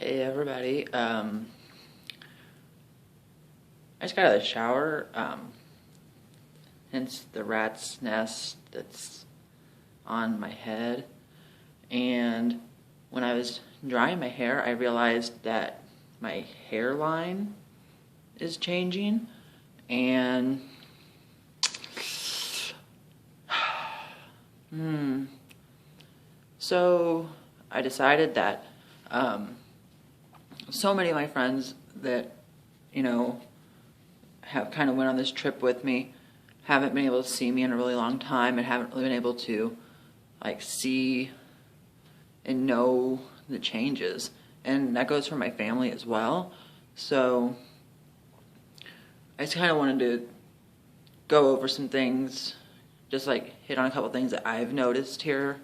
Hey everybody. I just got out of the shower, hence the rat's nest that's on my head. And when I was drying my hair, I realized that my hairline is changing. And so I decided that so many of my friends that, have kind of went on this trip with me haven't been able to see me in a really long time and haven't really been able to see and know the changes. And that goes for my family as well. So I just kind of wanted to go over some things, just hit on a couple things that I've noticed here,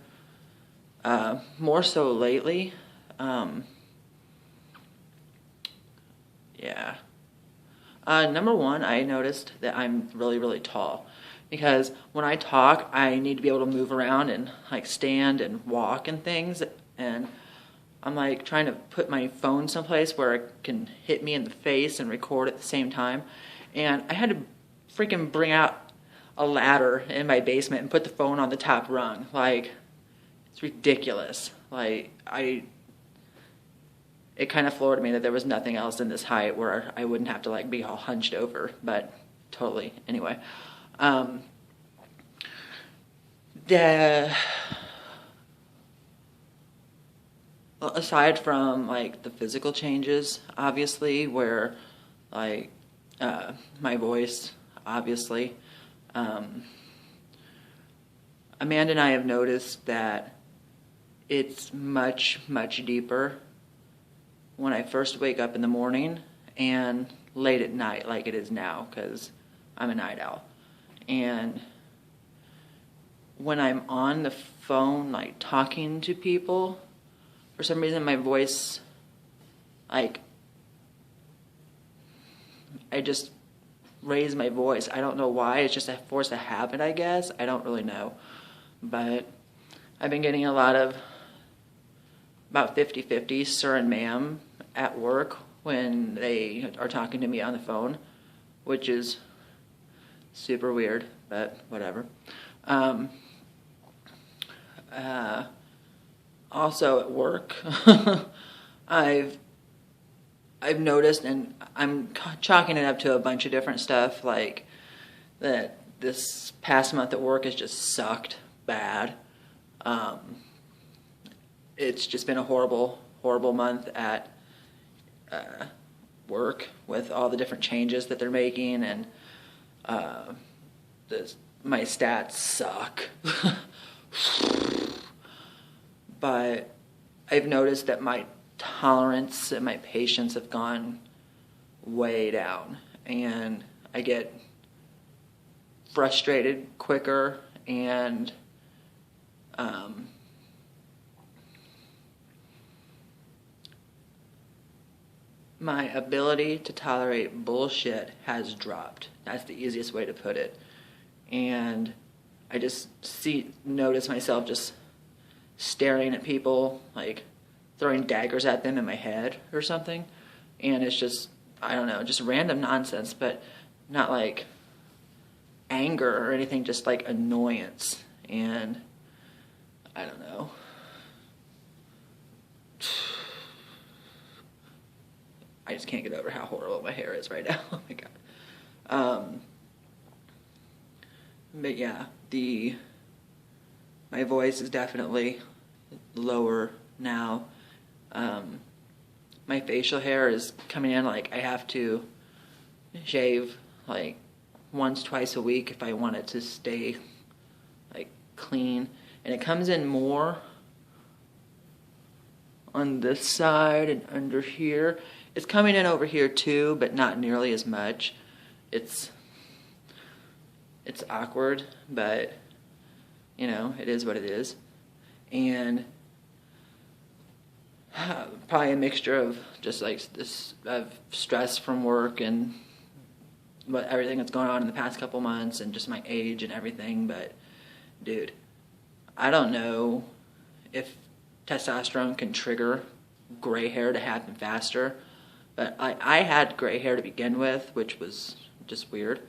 more so lately. Yeah. Number one, I noticed that I'm really, really tall. Because when I talk, I need to be able to move around and stand and walk and things. And I'm trying to put my phone someplace where it can hit me in the face and record at the same time. And I had to freaking bring out a ladder in my basement and put the phone on the top rung. It's ridiculous. It kind of floored me that there was nothing else in this height where I wouldn't have to be all hunched over, but totally. Anyway, aside from the physical changes, obviously, where my voice, obviously, Amanda and I have noticed that it's much, much deeper when I first wake up in the morning and late at night like it is now, because I'm a night owl. And when I'm on the phone talking to people, for some reason my voice, I just raise my voice. I don't know why. It's just a force of habit, I guess. I don't really know. But I've been getting a lot of about 50-50 sir and ma'am at work when they are talking to me on the phone, which is super weird, but whatever. Also at work, I've noticed, and I'm chalking it up to a bunch of different stuff, that this past month at work has just sucked bad. It's just been a horrible, horrible month at work with all the different changes that they're making, and my stats suck. But I've noticed that my tolerance and my patience have gone way down, and I get frustrated quicker, and my ability to tolerate bullshit has dropped. That's the easiest way to put it. And I just notice myself just staring at people, throwing daggers at them in my head or something. And it's just, I don't know, just random nonsense, but not anger or anything, just annoyance. And I don't know. I just can't get over how horrible my hair is right now. Oh my god. But yeah, my voice is definitely lower now. My facial hair is coming in I have to shave once, twice a week if I want it to stay clean. And it comes in more on this side and under here. It's coming in over here too, but not nearly as much. It's awkward, but it is what it is. And probably a mixture of just this of stress from work and everything that's going on in the past couple months, and just my age and everything. But dude, I don't know if testosterone can trigger gray hair to happen faster. But I had gray hair to begin with, which was just weird.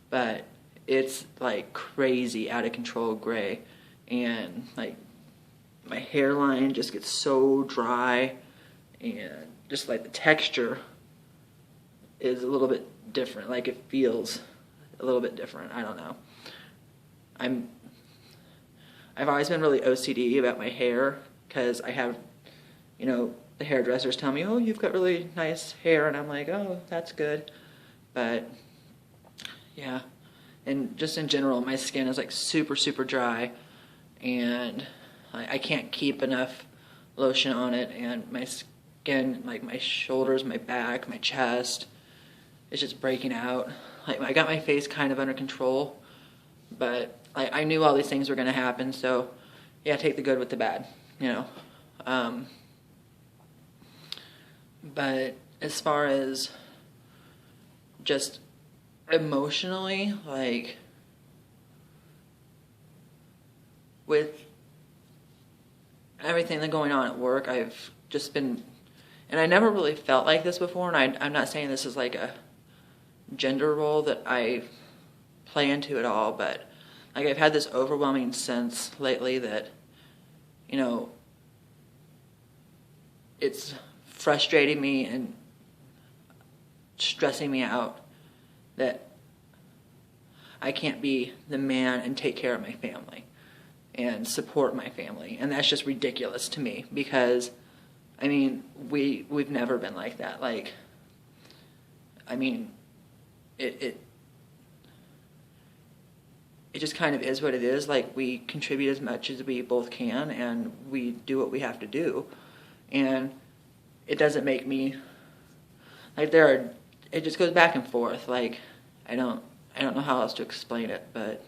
But it's like crazy out of control gray. And like my hairline just gets so dry, and just like the texture is a little bit different. Like it feels a little bit different. I don't know. I've always been really OCD about my hair because I have, the hairdressers tell me, oh, you've got really nice hair, and I'm like, oh, that's good. But yeah, and just in general, my skin is like super, super dry, and I can't keep enough lotion on it, and my skin, like my shoulders, my back, my chest, is just breaking out. Like I got my face kind of under control, but I knew all these things were going to happen, so yeah, take the good with the bad, But as far as just emotionally, like with everything that's going on at work, I've just been, and I never really felt like this before, and I'm not saying this is like a gender role that I play into at all, but like I've had this overwhelming sense lately that, it's frustrating me and stressing me out that I can't be the man and take care of my family and support my family. And that's just ridiculous to me because, we've never been like that. Like, it just kind of is what it is. Like, we contribute as much as we both can, and we do what we have to do. And it doesn't make me, like, it just goes back and forth. Like, I don't know how else to explain it, but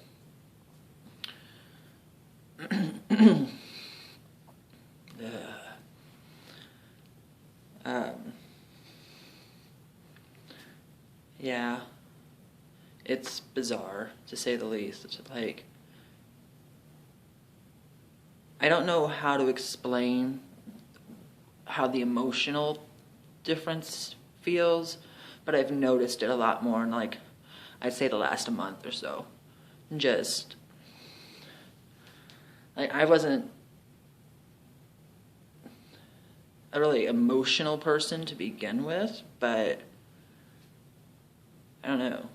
yeah, it's bizarre to say the least. It's like, I don't know how to explain how the emotional difference feels, but I've noticed it a lot more in, like, I'd say the last month or so. Just, like, I wasn't a really emotional person to begin with, but I don't know.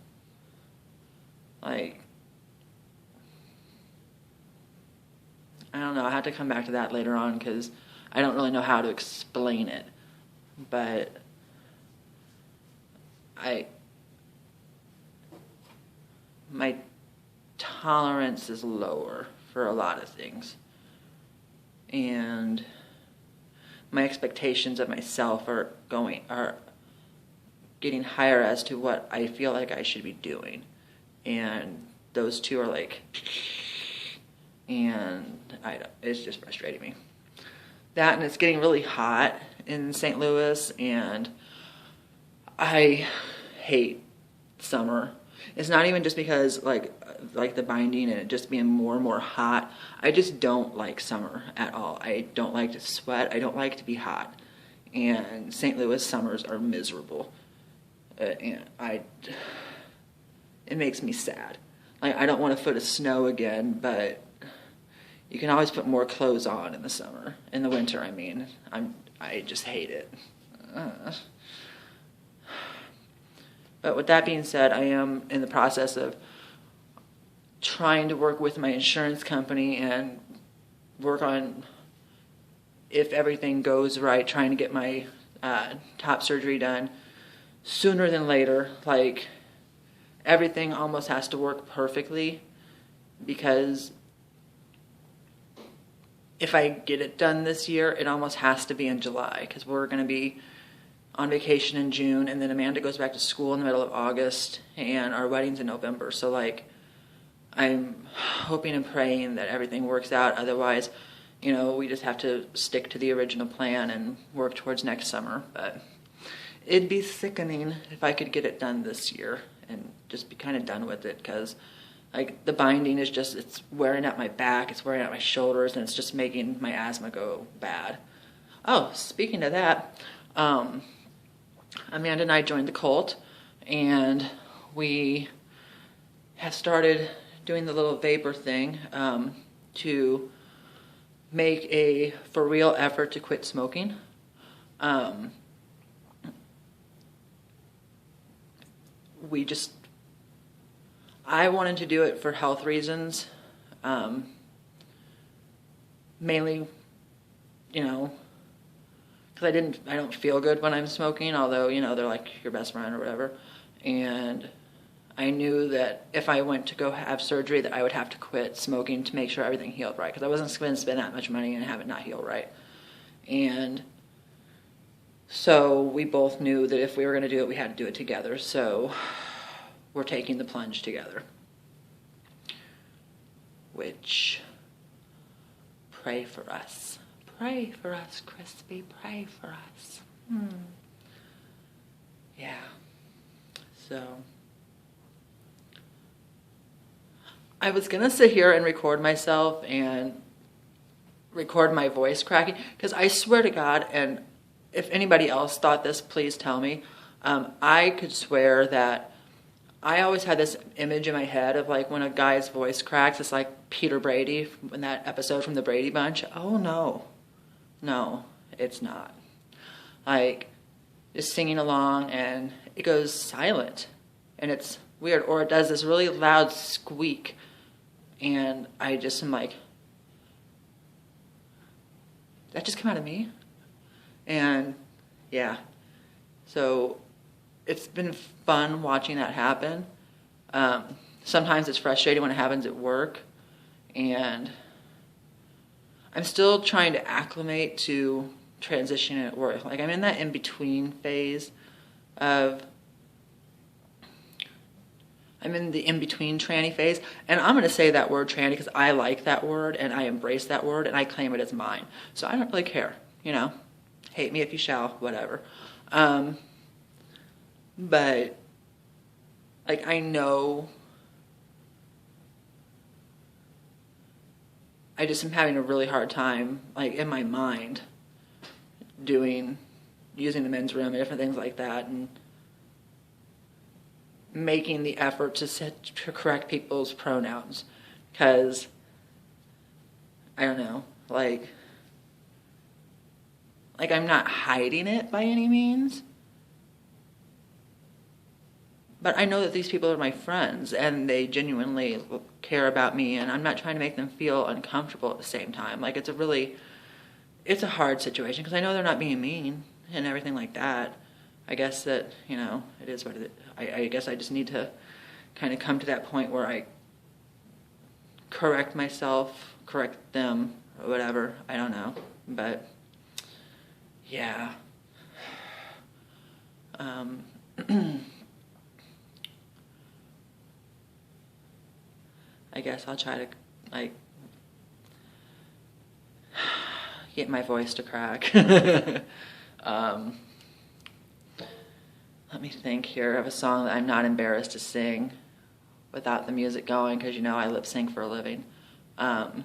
Like, I don't know. I have to come back to that later on because I don't really know how to explain it. But my tolerance is lower for a lot of things. And my expectations of myself are getting higher as to what I feel like I should be doing. And those two are like, and it's just frustrating me. That, and it's getting really hot in St. Louis, and I hate summer. It's not even just because like the binding and it just being more and more hot. I just don't like summer at all. I don't like to sweat. I don't like to be hot. And St. Louis summers are miserable. And it makes me sad. Like, I don't want a foot of snow again, but you can always put more clothes on in the summer. In the winter, I just hate it. But with that being said, I am in the process of trying to work with my insurance company and work on, if everything goes right, trying to get my top surgery done sooner than later. Like, everything almost has to work perfectly, because if I get it done this year, it almost has to be in July, because we're going to be on vacation in June, and then Amanda goes back to school in the middle of August, and our wedding's in November. So, like, I'm hoping and praying that everything works out. Otherwise, we just have to stick to the original plan and work towards next summer. But it'd be sickening if I could get it done this year and just be kind of done with it, because like the binding is just, it's wearing out my back, it's wearing out my shoulders, and it's just making my asthma go bad. Oh, speaking of that, Amanda and I joined the cult, and we have started doing the little vapor thing to make a for real effort to quit smoking. I wanted to do it for health reasons, mainly, because I don't feel good when I'm smoking, although, they're like your best friend or whatever. And I knew that if I went to go have surgery that I would have to quit smoking to make sure everything healed right, because I wasn't going to spend that much money and have it not heal right. And so we both knew that if we were going to do it, we had to do it together. So we're taking the plunge together. Which, pray for us. Pray for us, Crispy. Pray for us. Yeah. So I was going to sit here and record myself and record my voice cracking, because I swear to God, and if anybody else thought this, please tell me, I could swear that I always had this image in my head of like when a guy's voice cracks, it's like Peter Brady in that episode from the Brady Bunch. Oh no, it's not. Like just singing along and it goes silent and it's weird, or it does this really loud squeak and I just am like, that just came out of me? And yeah, so it's been fun watching that happen. Sometimes it's frustrating when it happens at work, and I'm still trying to acclimate to transition at work. Like I'm in that in-between phase of, I'm in the in-between tranny phase, and I'm going to say that word tranny because I like that word and I embrace that word and I claim it as mine. So I don't really care, hate me if you shall, whatever. But like I know I just am having a really hard time, like in my mind, using the men's room and different things like that, and making the effort to correct people's pronouns, because I don't know, like I'm not hiding it by any means, but I know that these people are my friends and they genuinely care about me, and I'm not trying to make them feel uncomfortable at the same time. Like it's a hard situation because I know they're not being mean and everything like that. I guess that, it is what it is. I guess I just need to kind of come to that point where I correct myself, correct them, or whatever. I don't know. But, yeah. I guess I'll try to, get my voice to crack. Let me think here of a song that I'm not embarrassed to sing without the music going, because I lip sync for a living. Because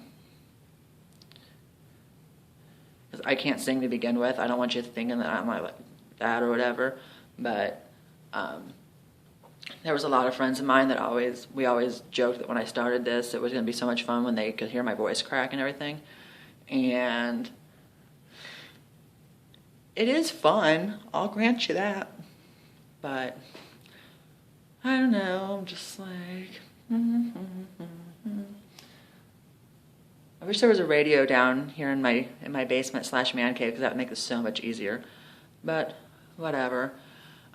I can't sing to begin with. I don't want you thinking that I'm like that or whatever. But there was a lot of friends of mine that we always joked that when I started this, it was going to be so much fun when they could hear my voice crack and everything. And it is fun, I'll grant you that. But I don't know, I'm just like, I wish there was a radio down here in my basement / man cave, because that would make this so much easier. But whatever.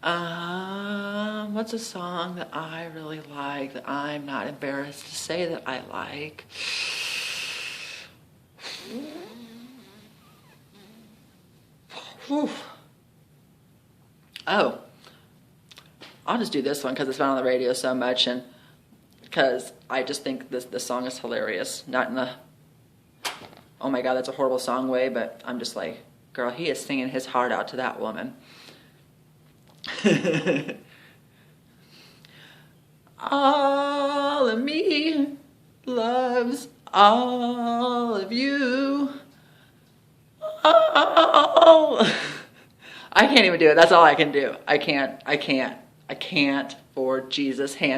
What's a song that I really like that I'm not embarrassed to say that I like? Whew. Oh, I'll just do this one because it's been on the radio so much, and because I just think this song is hilarious. Not in the, oh my God, that's a horrible song way, but I'm just like, girl, he is singing his heart out to that woman. All of me loves all of you. All Oh, I can't even do it. That's all I can do. I can't for Jesus' hand.